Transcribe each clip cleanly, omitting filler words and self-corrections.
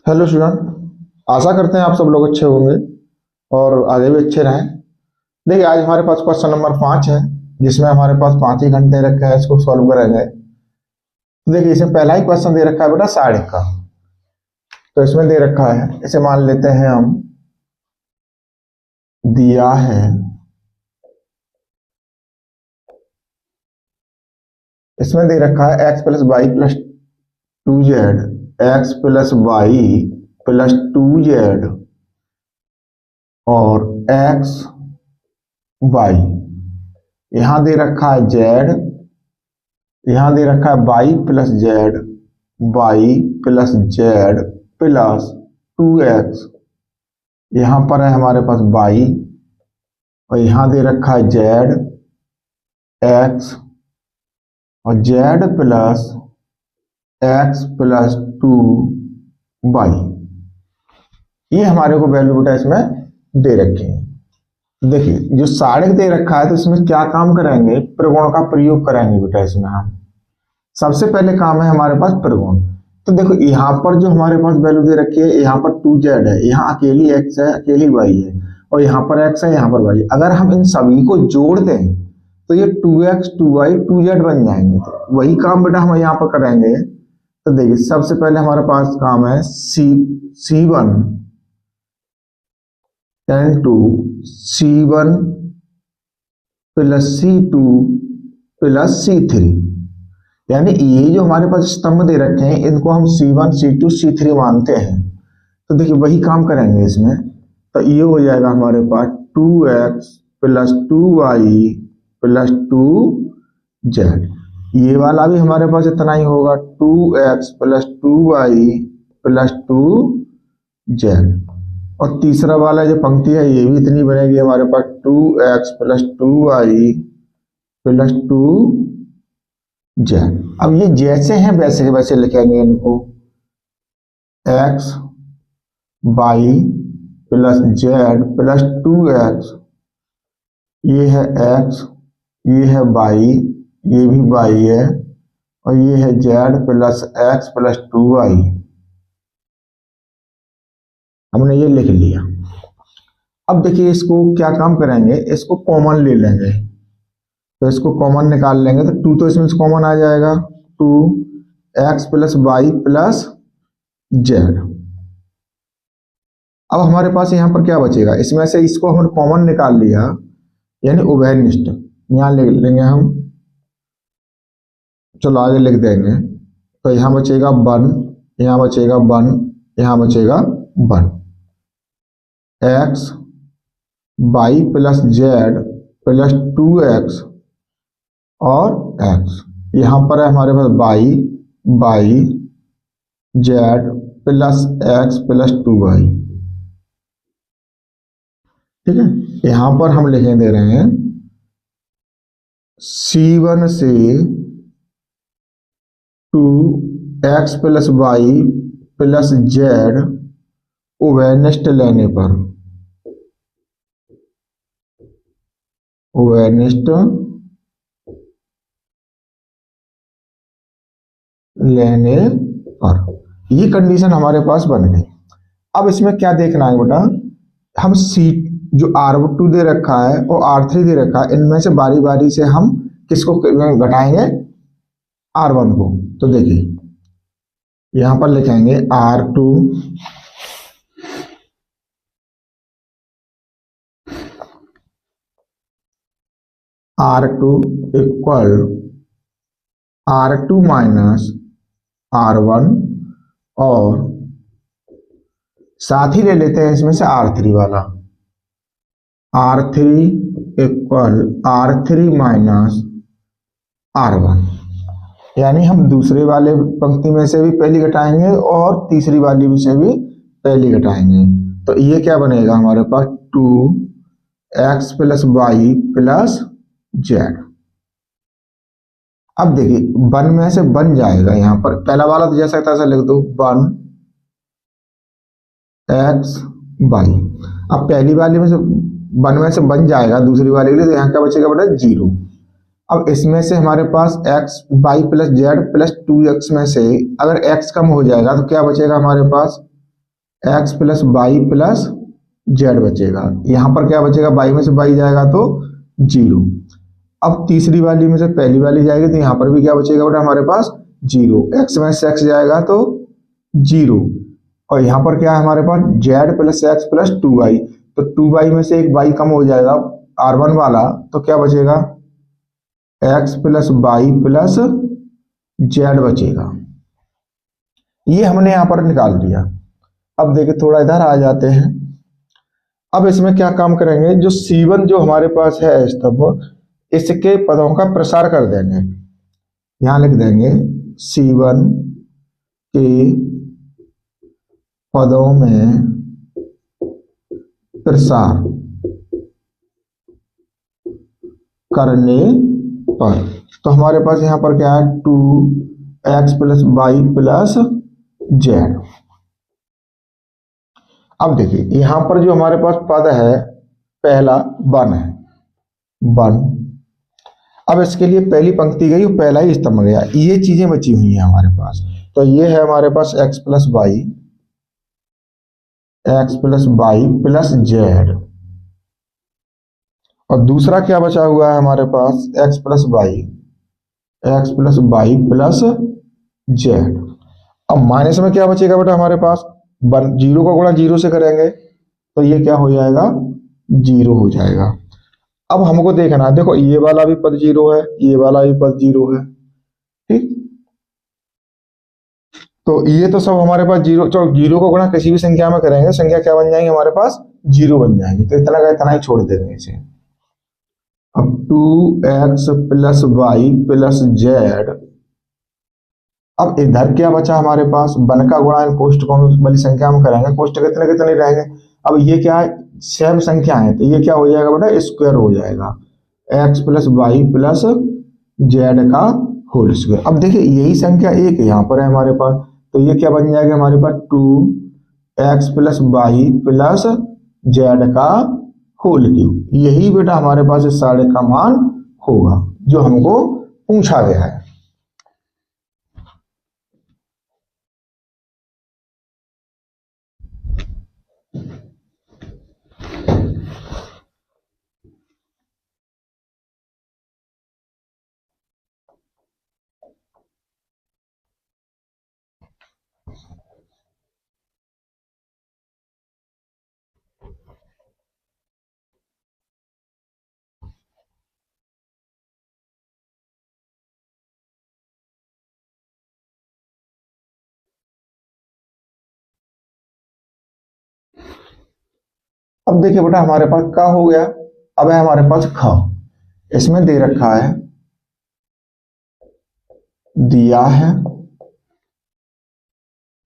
Hello student. आशा करते हैं आप सब लोग अच्छे होंगे और आगे भी अच्छे रहें। देखिए, आज हमारे पास क्वेश्चन नंबर 5 है, जिसमें हमारे पास 5 ही घंटे रखे हैं। इसको सॉल्व करेंगे। तो देखिए, इसमें पहला ही क्वेश्चन दे रखा है बेटा साढ़े का। तो इसमें दे रखा है, इसे मान लेते हैं हम, दिया है, इसमें दे रखा है x plus y plus 2z, x plus y plus 2z और एक्स वाई। यहां दे रखा है जेड, यहां दे रखा है y plus z, y plus z plus 2x। यहां पर है हमारे पास वाई और यहां दे रखा है जेड, एक्स और Z plus x plus 2y। ये हमारे को वैल्यू बेटा इसमें दे रखी है। देखिए, जो साढ़े दे रखा है तो इसमें क्या काम करेंगे, प्रगुण का प्रयोग करेंगे बेटा। इसमें हम सबसे पहले काम है हमारे पास प्रगुण। तो देखो, यहाँ पर जो हमारे पास वैल्यू दे रखी है, यहाँ पर 2z है, यहाँ अकेली x है, अकेली y है, और यहाँ पर x है, यहाँ पर y है। अगर हम इन सभी को जोड़ दें तो ये 2x 2y 2z बन जाएंगे। तो वही काम बेटा हम यहाँ पर करेंगे। तो देखिए, सबसे पहले हमारे पास काम है C1 into C1 plus C2 plus C3। यानी ये जो हमारे पास स्तंभ दे रखे हैं, इनको हम C1 C2 C3 मानते हैं। तो देखिए, वही काम करेंगे इसमें। तो ये हो जाएगा हमारे पास 2x plus 2y plus 2z। ये वाला भी हमारे पास इतना ही होगा, 2x plus 2y plus 2z। और तीसरा वाला जो पंक्ति है, ये भी इतनी बनेगी हमारे पास, 2x plus 2y plus 2z। अब ये जैसे हैं वैसे वैसे लिखेंगे इनको, x y plus z plus 2x। ये है x, ये है y, ये भी y है, और ये है z plus x plus 2y। हमने ये लिख लिया। अब देखिए, इसको क्या काम करेंगे, इसको कॉमन ले लेंगे। तो इसको कॉमन निकाल लेंगे तो 2 तो इसमें से कॉमन आ जाएगा, 2x plus y plus z. अब हमारे पास यहाँ पर क्या बचेगा, इसमें से इसको हमने कॉमन निकाल लिया, यानी उभयनिष्ठ। यहाँ लिख लेंगे हम, चलो आगे लिख देंगे। तो यहाँ बचेगा 1, यहाँ बचेगा 1, यहाँ बचेगा 1। X y plus z plus 2x और x। यहाँ पर है हमारे पास y z plus x plus 2y। ठीक है, यहाँ पर हम लिखे दे रहे हैं C1 से 2x plus y plus Z उभयनिष्ठ लेने पर, उभयनिष्ठ लेने पर, ये कंडीशन हमारे पास बन गई। अब इसमें क्या देखना है बेटा, हम C जो R2 दे रखा है और R3 दे रखा है, इनमें से बारी बारी से हम किसको घटाएंगे, R1 को। तो देखिए, यहां पर लिखेंगे R2 equal R2 minus R1, और साथ ही ले लेते हैं इसमें से R3 वाला, R3 equal R3 minus R1। यानी हम दूसरे वाले पंक्ति में से भी पहली घटाएंगे और तीसरी वाली में से भी पहली घटाएंगे। तो ये क्या बनेगा हमारे पास, 2x plus y plus z. अब देखिए, 1 में से बन जाएगा, यहाँ पर पहला वाला तो जैसा तैसा लिख दो, 1x वाई। अब पहली वाली में से 1 में से बन जाएगा, दूसरी वाली के लिए तो यहाँ क्या बचेगा बेटा, 0। अब इसमें से हमारे पास x y plus z plus 2x में से अगर x कम हो जाएगा तो क्या बचेगा हमारे पास, x plus y plus z बचेगा। यहां पर क्या बचेगा, वाई में से वाई जाएगा तो 0। अब तीसरी वाली में से पहली वाली जाएगी तो यहां पर भी क्या बचेगा बेटा हमारे पास 0। एक्स में से एक्स जाएगा तो 0। और यहाँ पर क्या है हमारे पास z plus x plus 2y। तो 2y में से एक y कम हो जाएगा R1 वाला, तो क्या बचेगा x plus y plus z बचेगा। ये हमने यहां पर निकाल दिया। अब देखिए थोड़ा इधर आ जाते हैं। अब इसमें क्या काम करेंगे, जो C1 जो हमारे पास है स्तंभ, इसके पदों का प्रसार कर देंगे। यहां लिख देंगे C1 के पदों में प्रसार करने पर। तो हमारे पास यहां पर क्या है 2x plus y plus z. अब देखिए यहां पर जो हमारे पास पद है पहला 1 है, 1। अब इसके लिए पहली पंक्ति गई और पहला ही स्तंभ गया, ये चीजें बची हुई हैं हमारे पास। तो ये है हमारे पास x plus y plus z. और दूसरा क्या बचा हुआ है हमारे पास x plus y plus z. अब माइनस में क्या बचेगा बेटा हमारे पास, 0 का गुणा 0 से करेंगे तो ये क्या हो जाएगा 0 हो जाएगा। अब हमको देखना है, देखो ये वाला भी पद 0 है, ये वाला भी पद 0 है, ठीक। तो ये तो सब हमारे पास 0, चलो 0 को गुणा किसी भी संख्या में करेंगे, संख्या क्या बन जाएंगे हमारे पास 0 बन जाएंगे। तो इतना का इतना ही छोड़ देंगे इसे। अब 2x plus y plus z. अब इधर क्या बचा हमारे पास, 1 का गुणा इन कोष्टकों वाली संख्या में करेंगे, कोष्टक कितने कितने रहेंगे। अब ये क्या है सेम संख्या है, तो ये क्या हो जाएगा बेटा स्क्वायर हो जाएगा, x plus y plus z का होल स्क्वायर। अब देखिए यही संख्या एक यहाँ पर है हमारे पास, तो ये क्या बन जाएगा हमारे पास 2x plus y plus z का होल क्यूब। यही बेटा हमारे पास इस सारे का मान होगा जो हमको पूछा गया है। अब देखिए बेटा हमारे पास का हो गया, अब है हमारे पास ख। इसमें दे रखा है, दिया है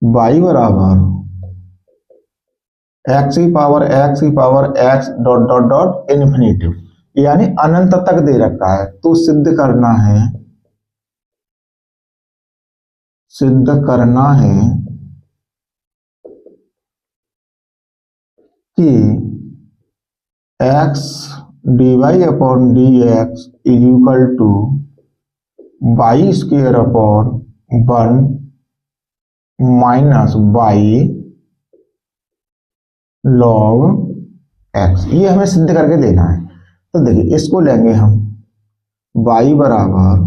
y बराबर एक्स की power x dot dot dot infinitive, यानी अनंत तक दे रखा है। तो सिद्ध करना है कि x dy upon d x is equal to y square upon 1 minus y log x। ये हमें सिद्ध करके देना है। तो देखिए इसको लेंगे हम y बराबर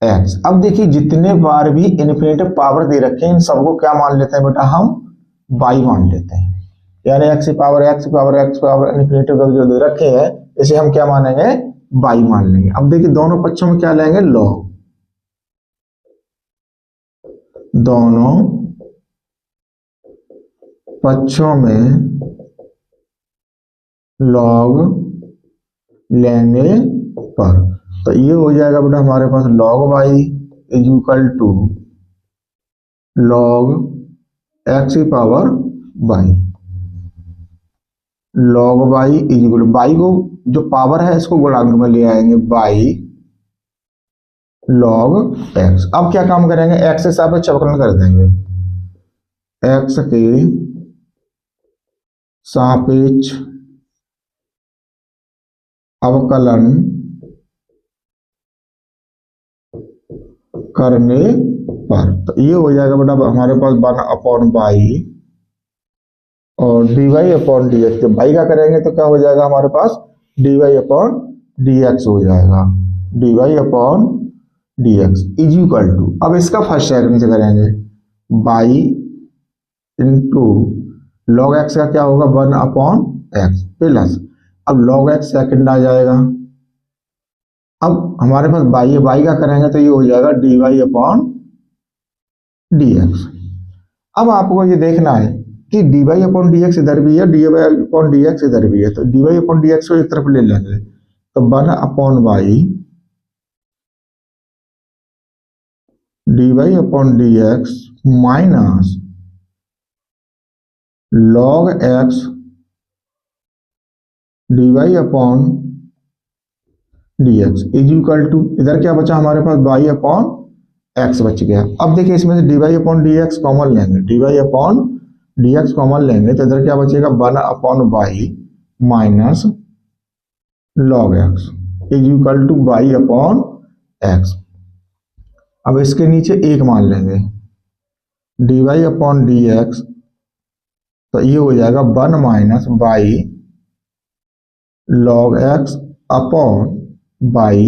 x। अब देखिए जितने बार भी इन्फिनिटिव पावर दे रखे हैं इन सबको क्या मान लेते हैं बेटा हम y मान लेते हैं, यानी x की पावर इन्फिनिटिव जो दे रखे हैं इसे हम क्या मानेंगे y मान लेंगे। अब देखिए दोनों पक्षों में क्या लेंगे लॉग, दोनों पक्षों में लॉग लेने पर। तो ये हो जाएगा बेटा हमारे पास log y is equal to log x की power y. Log y is equal y को जो पावर है इसको गुणांक में ले आएंगे वाई लॉग एक्स। अब क्या काम करेंगे एक्स के सापेक्ष अवकलन कर देंगे, एक्स के सापेक्ष अवकलन करने पर। तो ये हो जाएगा बेटा हमारे पास 1 अपॉन वाई और dy अपॉन डी एक्स, जब बाई का करेंगे तो क्या हो जाएगा हमारे पास, dy अपॉन डी एक्स हो जाएगा, dy upon d x is equal to, अब इसका फर्स्ट सेकंड से करेंगे, बाई इंटू लॉग एक्स का क्या होगा 1 अपॉन एक्स प्लस, अब लॉग एक्स सेकंड आ जाएगा, अब हमारे पास बाई है, बाई का करेंगे तो ये हो जाएगा d y upon d x. अब आपको ये देखना है कि d y upon d x इधर भी है, d y upon d x इधर भी है, तो d y upon d x को एक तरफ ले लेंगे, तो 1 upon y d y upon d x minus log x d y upon d x is equal to, इधर क्या बचा हमारे पास वाई अपॉन एक्स बच गया। अब देखिए इसमें से d y upon d x common लेंगे, d y upon d x common लेंगे तो इधर क्या बचेगा 1 upon y minus log x is equal to y upon x. अब इसके नीचे एक मान लेंगे, d y upon d x, तो ये हो जाएगा 1 minus y log x upon y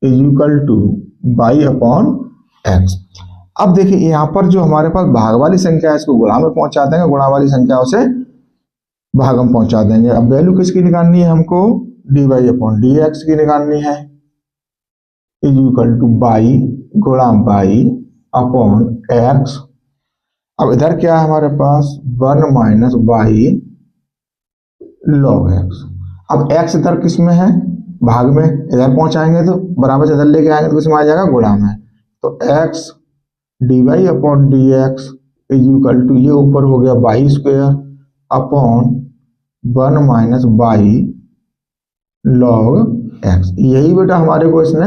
is equal to y upon x. अब देखिए यहां पर जो हमारे पास भाग वाली संख्या है इसको गुणा में पहुंचा देंगे, गुणा वाली संख्याओं से भाग में पहुंचा देंगे। अब वैल्यू किसकी निकालनी है हमको, d y upon d x की निकालनी है, इज इक्वल टू बाई गुणा बाई अपॉन एक्स। अब इधर क्या है हमारे पास 1 माइनस वाई लॉग एक्स। अब एक्स इधर किस में है, भाग में, इधर पहुंचाएंगे तो बराबर से इधर लेके आएंगे तो किसमें आ जाएगा, गुणा में, तो x d y upon d x is equal to, ये ऊपर हो गया y square upon 1 minus y log x. यही बेटा हमारे को इसने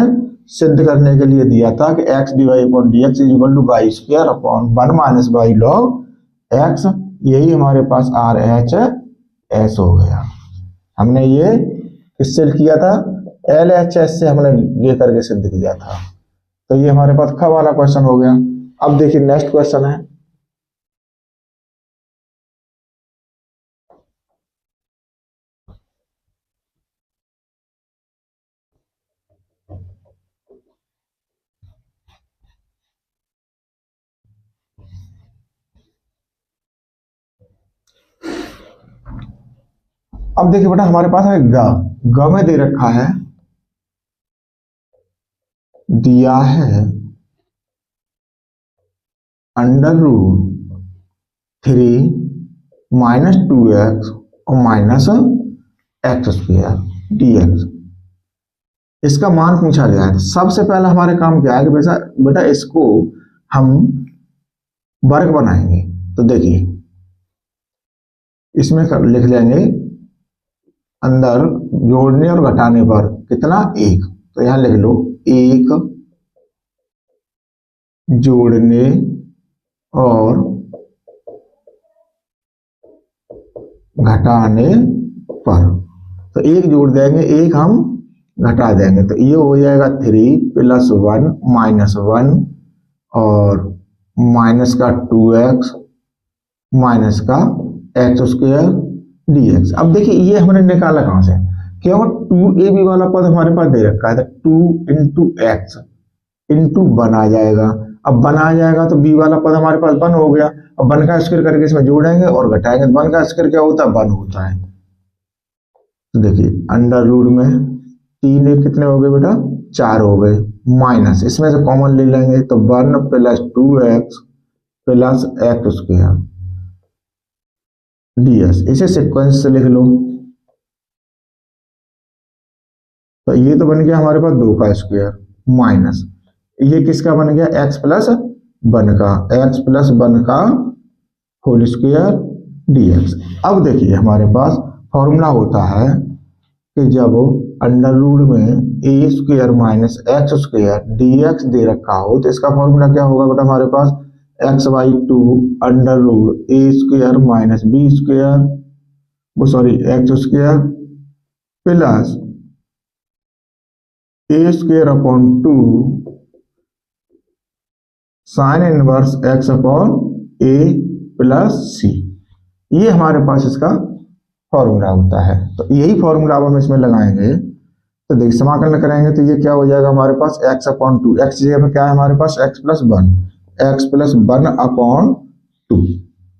सिद्ध करने के लिए दिया था कि x d y upon d x is equal to y square upon 1 minus y log x. यही हमारे पास आर एच एस हो गया। हमने ये किससे किया था, एल एच एस से हमने ये करके सिद्ध किया था। तो ये हमारे पास ख वाला क्वेश्चन हो गया। अब देखिए नेक्स्ट क्वेश्चन है, अब देखिए बेटा हमारे पास है ग में दे रखा है, दिया है अंडर रूट 3 माइनस 2x और minus x square D x. इसका मान पूछा गया है। सबसे पहला हमारे काम क्या है कि बेटा इसको हम वर्ग बनाएंगे। तो देखिए इसमें लिख लेंगे अंदर जोड़ने और घटाने पर कितना 1, तो यहां लिख लो 1 जोड़ने और घटाने पर, तो 1 जोड़ देंगे 1 हम घटा देंगे, तो ये हो जाएगा 3 प्लस 1 माइनस 1 और माइनस का 2x माइनस का एक्स स्क्वायर dx। अब देखिए ये हमने निकाला कहां से, केवल 2ab वाला पद हमारे पास दे रखा है, तो 2 इंटू एक्स इंटू 1 आ जाएगा। अब 1 आ जाएगा तो b वाला पद हमारे पास 1 हो गया। अब 1 का स्क्वायर करके इसमें जोड़ेंगे और घटाएंगे, तो 1 का स्क्वायर क्या होता है 1 होता है। तो देखिए अंडर रूट में 3 एक कितने हो गए बेटा 4 हो गए, माइनस इसमें से कॉमन ले लेंगे तो 1 plus 2x plus x square ds। इसे सीक्वेंस से लिख लो, तो ये तो बन गया हमारे पास 2 का स्क्वायर माइनस ये किसका बन गया x प्लस 1 का, x प्लस 1 का होल स्क्वायर dx। अब देखिए हमारे पास फॉर्मूला होता है कि जब अंडर रूट में a square minus x square dx दे रखा हो तो इसका फॉर्मूला क्या होगा बेटा हमारे पास x by 2 under root a square minus b square, वो sorry x square plus a square upon 2 sine inverse x upon a plus c. ये हमारे पास इसका फॉर्मूला होता है। तो यही फॉर्मूला अब हम इसमें लगाएंगे। तो देखिए समाकलन करेंगे तो ये क्या हो जाएगा हमारे पास x अपॉन टू, एक्स जगह पे क्या है हमारे पास x plus one, x plus one upon to,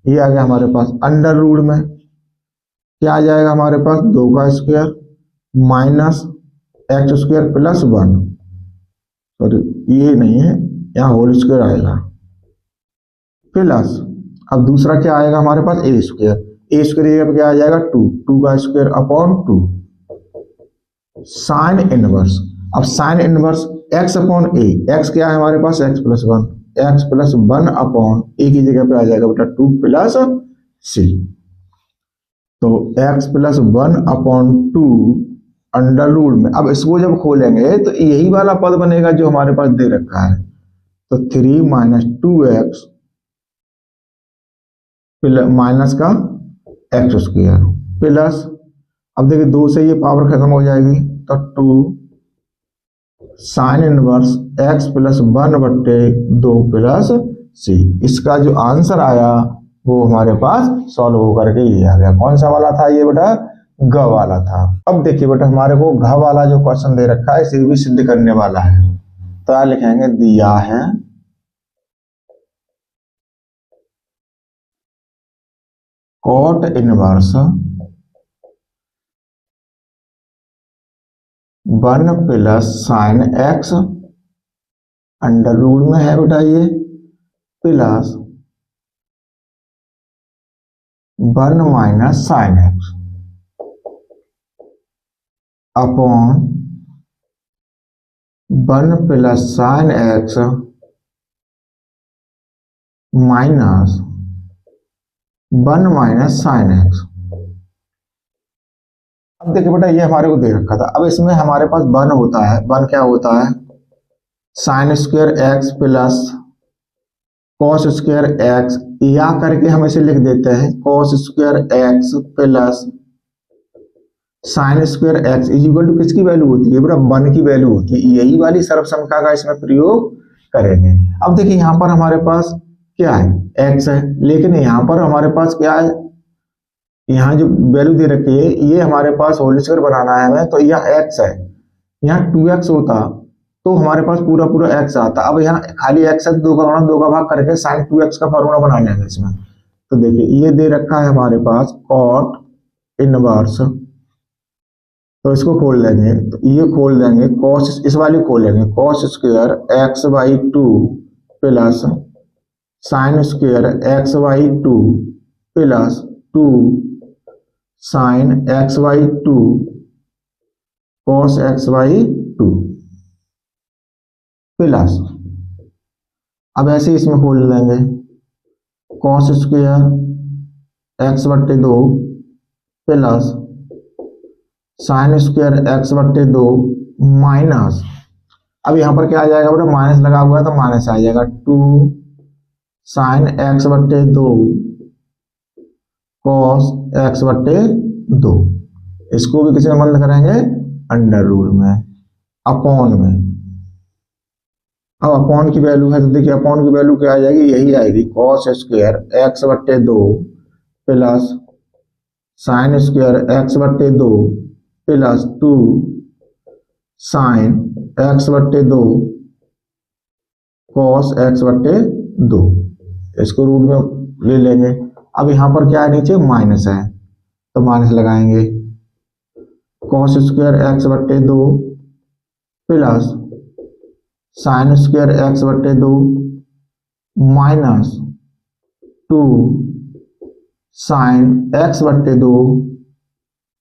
ये आ गया हमारे पास। अंडर रूट में क्या आ जाएगा हमारे पास, 2 का square minus x square plus one, sorry ये नहीं है, यहाँ होल स्क्वायर आएगा, प्लस अब दूसरा क्या आएगा हमारे पास ए स्क्वायर, ए स्क्वायर क्या आ जाएगा 2, 2 का स्क्वायर अपॉन 2 साइन इनवर्स। अब sine inverse x upon a, x क्या है हमारे पास x plus one, x plus one upon a की जगह पे आ जाएगा बेटा 2 प्लस सी, तो x plus one upon two under root में। अब इसको जब खोलेंगे तो यही वाला पद बनेगा जो हमारे पास दे रखा है, तो 3 माइनस 2x माइनस का एक्स स्क्वायर प्लस, अब देखिए 2 से ये पावर खत्म हो जाएगी तो 2 sine inverse x plus one बट्टे 2 प्लस सी। इसका जो आंसर आया वो हमारे पास सॉल्व होकर के ये आ गया। कौन सा वाला था ये बेटा, ग वाला था। अब देखिए बेटा हमारे को घ वाला जो क्वेश्चन दे रखा है इसे भी सिद्ध करने वाला है, तो क्या लिखेंगे, दिया है cot inverse 1 plus sine x under root में है बेटा ये, plus 1 minus sine x upon 1 plus sine x minus 1 minus sine x. अब देखिए बेटा ये हमारे को दे रखा था, अब इसमें हमारे पास 1 होता है, 1 क्या होता है, sine square x plus cos square x, या करके हम इसे लिख देते हैं cos square x plus sine square x is equal to किसकी वैल्यू होती है बेटा, 1 की वैल्यू होती है। यही वाली सर्वसंख्या का इसमें प्रयोग करेंगे। अब देखिए यहाँ पर हमारे पास क्या है, x है, लेकिन यहाँ पर हमारे पास क्या है, यहाँ जो वैल्यू दे रखी है ये हमारे पास होल स्क्वायर बनाना है हमें, तो यहाँ x है, यहाँ 2x होता तो हमारे पास पूरा पूरा x आता। अब यहाँ खाली x है, 2 का गुणा 2 का भाग करके साइन 2x का फॉर्मूला बना लेंगे इसमें। तो देखिए ये दे रखा है हमारे पास कॉट इनवर्स, तो इसको खोल लेंगे, तो ये खोल देंगे कॉस, इस वाली खोल लेंगे cos square x by 2 plus sine square x by 2 plus 2 sine x by 2 cos x by 2 plus, अब ऐसे इसमें खोल लेंगे कॉस स्क्वायर एक्स बट्टे 2 प्लस साइन स्क्वायर एक्स बट्टे 2 माइनस, अब यहां पर क्या आ जाएगा बेटा, माइनस लगा हुआ है तो माइनस आ जाएगा 2 साइन एक्स बट्टे 2 कॉस एक्स बट्टे 2। इसको भी किसी में बंद करेंगे अंडर रूट में, अपॉन में। अब अपॉन की वैल्यू है तो देखिए अपॉन की वैल्यू क्या आ जाएगी, यही आएगी कॉस स्क्वायर एक्स बट्टे 2 प्लस साइन स्क्वायर एक्स बट्टे 2 प्लस 2 साइन एक्स बट्टे 2 कॉस एक्स बट्टे 2। इसको रूट में ले लेंगे। अब यहां पर क्या है, नीचे माइनस है तो माइनस लगाएंगे कॉस स्क्वायर एक्स बट्टे 2 प्लस साइन स्क्वायर एक्स बट्टे 2 माइनस 2 साइन एक्स बट्टे 2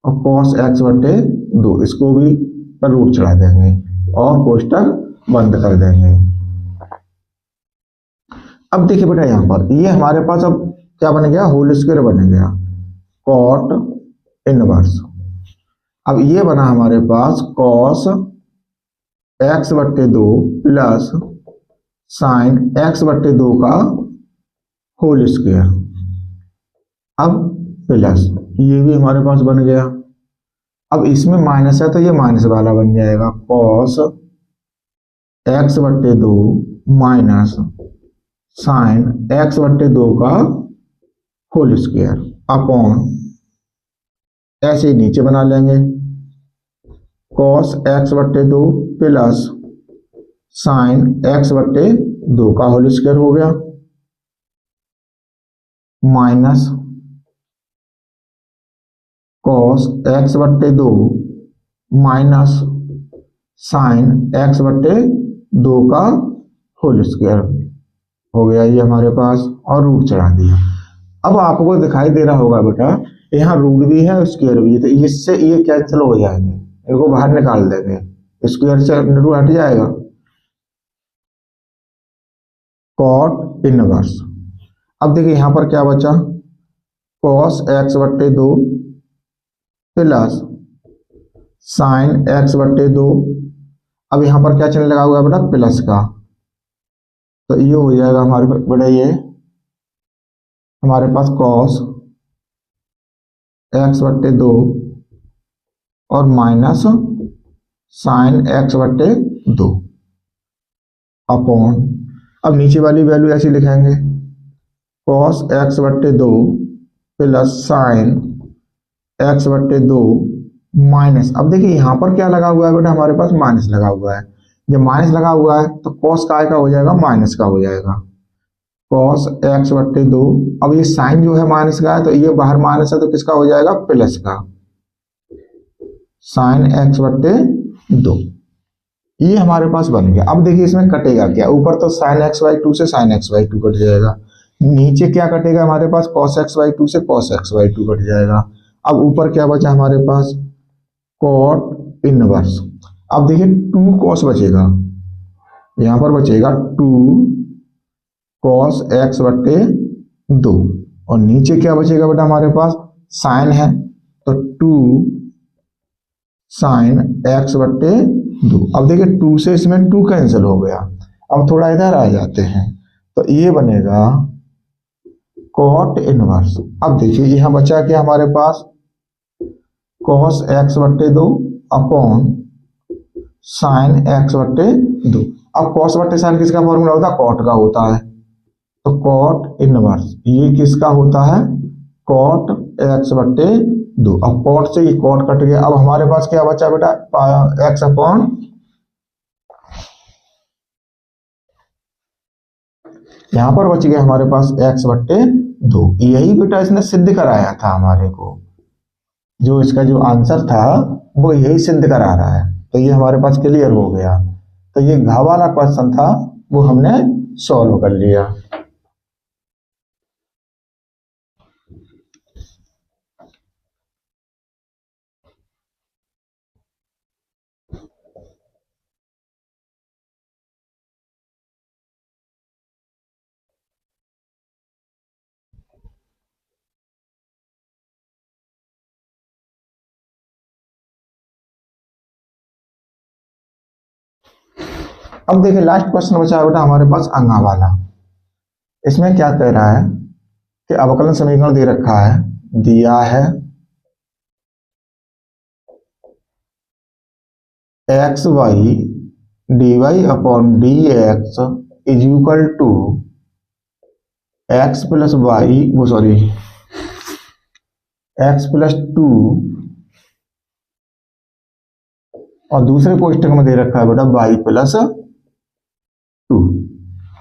और कॉस एक्स बट्टे 2। इसको भी पर रूट चढ़ा देंगे और कोष्टक बंद कर देंगे। अब देखिए बेटा यहां पर ये हमारे पास अब क्या बन गया, होल स्क्वायर बन गया कॉट इनवर्स। अब ये बना हमारे पास कॉस एक्स बट्टे 2 प्लस साइन एक्स बट्टे 2 का होल स्क्वायर, अब प्लस ये भी हमारे पास बन गया। अब इसमें माइनस है तो ये माइनस वाला बन जाएगा कॉस एक्स बट्टे 2 माइनस साइन एक्स बट्टे 2 का होल स्क्वायर। अपॉन ऐसे ही नीचे बना लेंगे cos x बट्टे 2 प्लस साइन x बट्टे 2 का होल स्क्वायर हो गया माइनस cos x बट्टे 2 माइनस साइन x बट्टे 2 का होल स्क्वायर हो गया ये हमारे पास और रूट चढ़ा दिया। अब आपको दिखाई दे रहा होगा बेटा यहाँ रूट भी है स्क्वायर भी है, तो इससे ये कैंसिल हो जाएंगे, इनको बाहर निकाल देंगे, स्क्वायर से रूट हट जाएगा। कॉट इनवर्स, अब देखिए यहां पर क्या बचा cos x बट्टे 2 प्लस साइन x बट्टे 2। अब यहां पर क्या चिन्ह लगा हुआ है बेटा प्लस का, तो ये हो जाएगा हमारे बेटा ये हमारे पास cos x बट्टे 2 और माइनस साइन x बट्टे 2 अपॉन, अब नीचे वाली वैल्यू ऐसी लिखेंगे cos x बट्टे 2 प्लस साइन x बट्टे 2 माइनस, अब देखिए यहां पर क्या लगा हुआ है बेटा हमारे पास माइनस लगा हुआ है, जब माइनस लगा हुआ है तो cos का हो जाएगा माइनस का हो जाएगा cos x बट्टे 2। अब ये साइन जो है माइनस का है तो ये बाहर माइनस है तो किसका हो जाएगा प्लस का साइन x बट्टे 2, ये हमारे पास बन गया। अब देखिए इसमें कटेगा क्या, ऊपर तो साइन x बाई 2 से साइन x बाई 2 कट जाएगा, नीचे क्या कटेगा हमारे पास cos x बाई 2 से cos x बाई 2 कट जाएगा। अब ऊपर क्या बचा हमारे पास cot इनवर्स, अब देखिए 2 cos बचेगा, यहां पर बचेगा 2 cos x बट्टे 2 और नीचे क्या बचेगा बेटा हमारे पास साइन है तो 2 साइन x बट्टे 2। अब देखिए 2 से इसमें 2 कैंसिल हो गया, अब थोड़ा इधर आ जाते हैं तो ये बनेगा cot इनवर्स। अब देखिए यहां बचा क्या हमारे पास cos x बट्टे 2 अपॉन साइन x बट्टे 2। अब cos बट्टे साइन किसका फॉर्मूला होता है cot का होता है, तो cot इनवर्स ये किसका होता है cot x बट्टे 2। अब cot से ये cot कट गया, अब हमारे पास क्या बचा बेटा x अपॉन यहां पर बच गया हमारे पास x बट्टे 2। यही बेटा इसने सिद्ध कराया था हमारे को, जो इसका जो आंसर था वो यही सिद्ध करा रहा है, तो ये हमारे पास क्लियर हो गया। तो ये घ वाला क्वेश्चन था वो हमने सॉल्व कर लिया। अब देखिए लास्ट क्वेश्चन बचा है बेटा हमारे पास अंगा वाला। इसमें क्या कह रहा है कि अवकलन समीकरण दे रखा है, दिया है x y d y upon d x is equal to x plus y वो सॉरी एक्स प्लस 2 और दूसरे कोष्टक में दे रखा है बेटा वाई प्लस 2।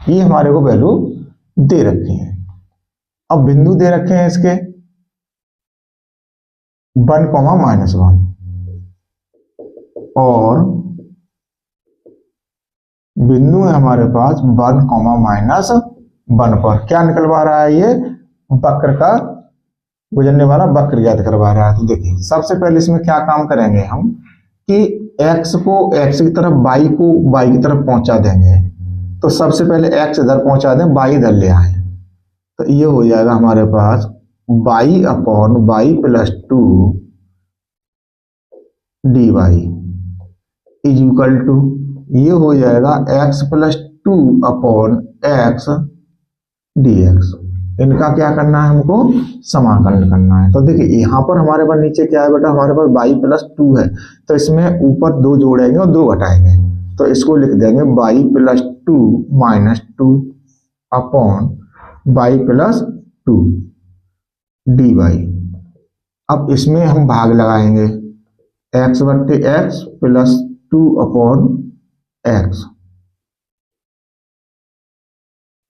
ये हमारे को वैल्यू दे रखी है। अब बिंदु दे रखे हैं इसके 1, -1 और बिंदु है हमारे पास 1, -1 पर क्या निकलवा रहा है ये वक्र का गुजरने वाला वक्र ज्ञात करवा रहा है। तो देखिए सबसे पहले इसमें क्या काम करेंगे हम कि x को x की तरफ y को y की तरफ पहुंचा देंगे, तो सबसे पहले x इधर पहुंचा दें y इधर ले आए, तो ये हो जाएगा हमारे पास y upon y plus 2 dy is equal to ये हो जाएगा x plus 2 upon x dx। इनका क्या करना है हमको समाकलन करना है। तो देखिए यहाँ पर हमारे पास नीचे क्या है बेटा हमारे पास y प्लस 2 है, तो इसमें ऊपर 2 जोड़ेंगे और 2 घटाएंगे, तो इसको लिख देंगे y plus 2 minus 2 upon y plus 2 d y. अब इसमें हम भाग लगाएंगे, एक्स बट्टे एक्स प्लस 2/x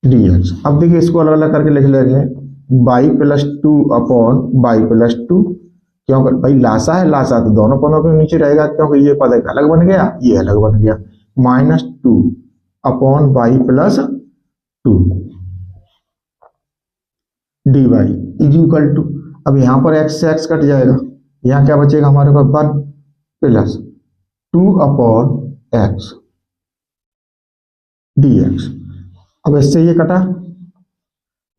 dx। अब देखिए इसको अलग अलग करके लिख लेंगे, बाई प्लस 2/y+2। क्यों भाई, लासा है, लासा तो दोनों पदों के नीचे रहेगा, क्योंकि ये पद एक अलग बन गया, ये अलग बन गया। -2/y+2 dy is equal to, अब यहां पर x से x कट जाएगा, यहां क्या बचेगा हमारे पास 1 प्लस 2/x dx। अब इससे ये कटा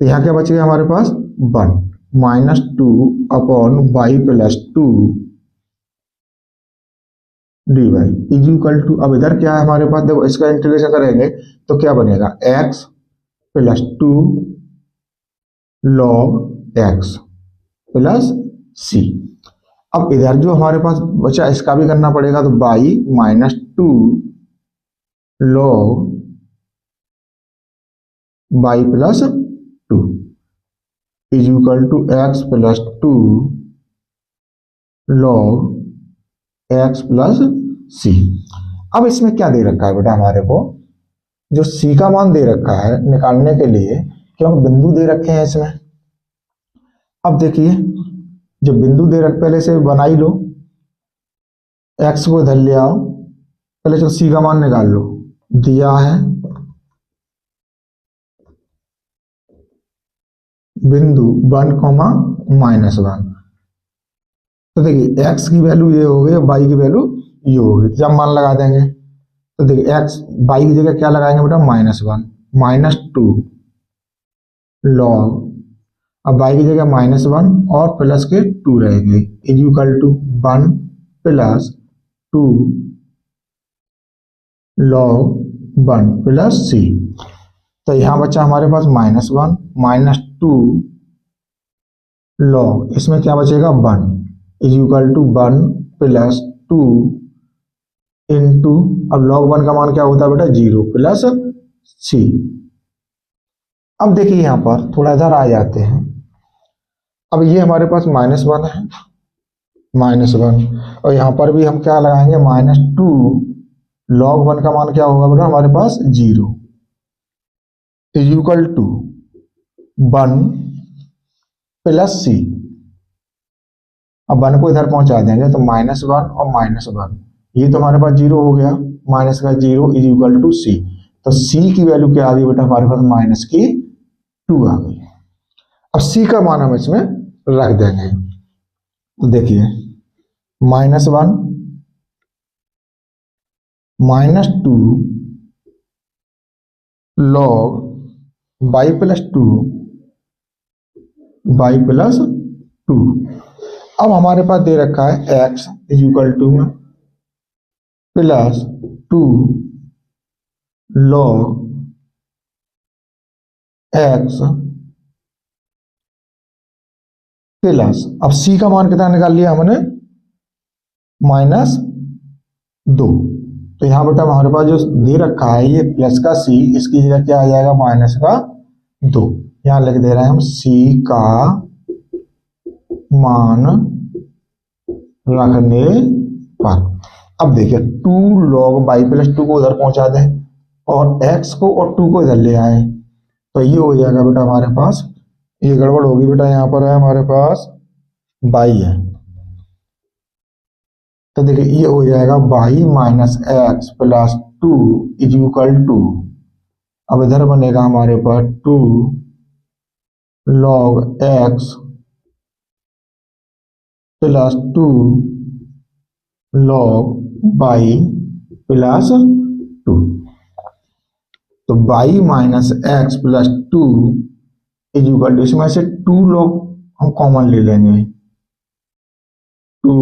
तो यहाँ क्या बचेगा हमारे पास 1 -2/y+2 dy is equal to, अब इधर क्या है हमारे पास, देखो इसका इंटीग्रेशन करेंगे तो क्या बनेगा, x plus 2 log x plus c। अब इधर जो हमारे पास बचा इसका भी करना पड़ेगा, तो y -2 log y+2 is equal to x plus 2 log x plus c। अब इसमें क्या दे रखा है बेटा हमारे को, जो c का मान दे रखा है निकालने के लिए, क्योंकि बिंदु दे रखे हैं इसमें। अब देखिए जब बिंदु दे रख, पहले से बना ही लो, x को इधर ले आओ, पहले जो c का मान निकाल लो, दिया है बिंदु 1,-1। तो देखिए x की वैल्यू ये हो गई, y की वैल्यू ये हो गई, जब मान लगा देंगे तो देखिए x, y की जगह क्या लगाएंगे बेटा, -1 -2 log, अब y की जगह -1 और प्लस के 2 रहेंगे, is equal to 1 plus 2 log 1 plus c। तो यहां बचा हमारे पास -1 -2 log, इसमें क्या बचेगा 1 is equal to 1 plus 2 into, अब log 1 का मान क्या होता है बेटा, 0 प्लस c। अब देखिए यहां पर थोड़ा इधर आ जाते हैं, अब ये हमारे पास -1 है, -1, और यहां पर भी हम क्या लगाएंगे, -2 log 1 का मान क्या होगा बेटा हमारे पास 0 is equal to 1 plus c। अब 1 को इधर पहुंचा देंगे तो -1 और -1, ये तो हमारे पास 0 हो गया, माइनस का 0 इज इक्वल टू c। तो c की वैल्यू क्या आ गई बेटा हमारे पास, -2 आ गई। अब c का मान हम इसमें रख देंगे, तो देखिए -1 -2 log y+2 y+2। अब हमारे पास दे रखा है x is equal two plus 2 log x plus, अब c का मान कितना निकाल लिया हमने, -2। तो यहां बेटा हमारे पास जो दे रखा है ये प्लस का c, इसकी जगह क्या आ जाएगा, -2। यहां लिख दे रहे हैं हम c का मान रखने पर। अब देखिए 2 log y+2 को उधर पहुंचा दें और x को और 2 को इधर ले आए, तो ये हो जाएगा बेटा हमारे पास, ये गड़बड़ होगी बेटा, यहां पर है हमारे पास y है, तो देखिए ये हो जाएगा y -x plus 2 is equal to, अब इधर बनेगा हमारे पास 2 log x plus 2 log y plus 2। तो y -x plus 2 is equal to, इसमें से 2 log हम कॉमन ले लेंगे, 2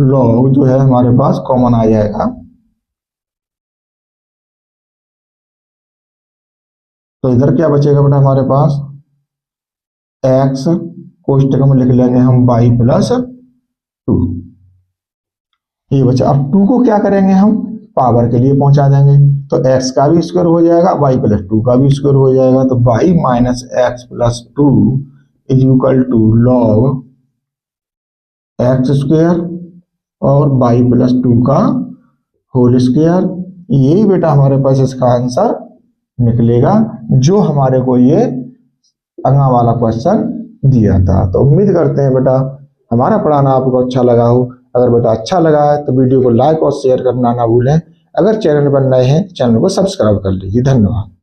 log जो है हमारे पास कॉमन आ जाएगा, तो इधर क्या बचेगा बेटा हमारे पास, x कोष्टक में लिख लेंगे हम y+2, ये बचा। अब 2 को क्या करेंगे हम, पावर के लिए पहुंचा देंगे, तो x का भी स्क्वायर हो जाएगा, y+2 का भी स्क्वायर हो जाएगा, तो y -x plus 2 is equal to log x square और वाई प्लस 2 का होल स्क्वायर। यही बेटा हमारे पास इसका आंसर निकलेगा जो हमारे को ये अगला वाला क्वेश्चन दिया था। तो उम्मीद करते हैं बेटा हमारा पढ़ाना आपको अच्छा लगा हो। अगर बेटा अच्छा लगा है तो वीडियो को लाइक और शेयर करना ना भूलें। अगर चैनल पर नए हैं चैनल को सब्सक्राइब कर लीजिए। धन्यवाद।